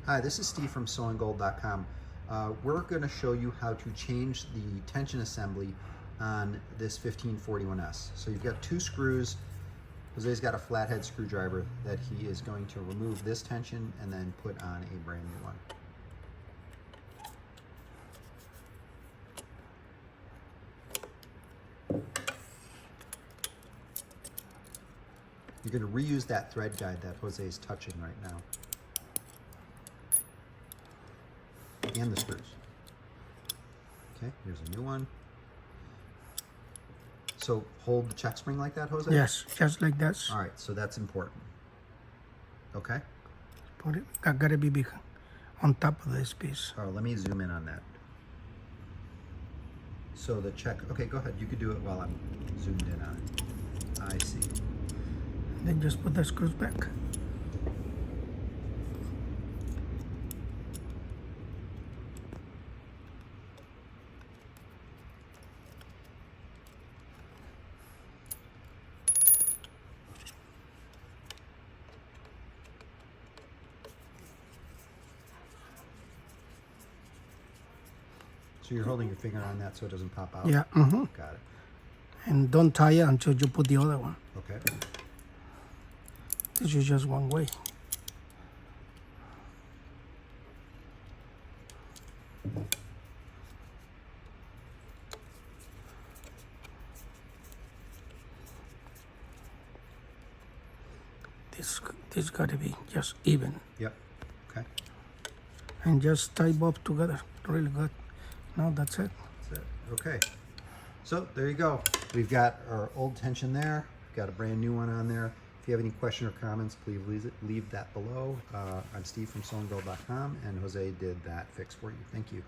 Hi, this is Steve from SewingGold.com. We're going to show you how to change the tension assembly on this 1541S. So you've got two screws. Jose's got a flathead screwdriver that he is going to remove this tension and then put on a brand new one. You're going to reuse that thread guide that Jose is touching right now. And the screws. Okay, here's a new one. So hold the check spring like that, Jose? Yes, just like that. All right, so that's important. Okay? Put it, gotta be big on top of this piece. All right, let me zoom in on that. So the check, okay, go ahead. You could do it while I'm zoomed in on it. I see. Then just put the screws back. So you're holding your finger on that so it doesn't pop out? Yeah, Got it. And don't tie it until you put the other one. Okay. This is just one way. This gotta be just even. Yep. Okay. And just tie both together really good. Now that's it. That's it. Okay. So there you go. We've got our old tension there. We've got a brand new one on there. If you have any question or comments, please leave that below. I'm Steve from SewingGold.com, and Jose did that fix for you. Thank you.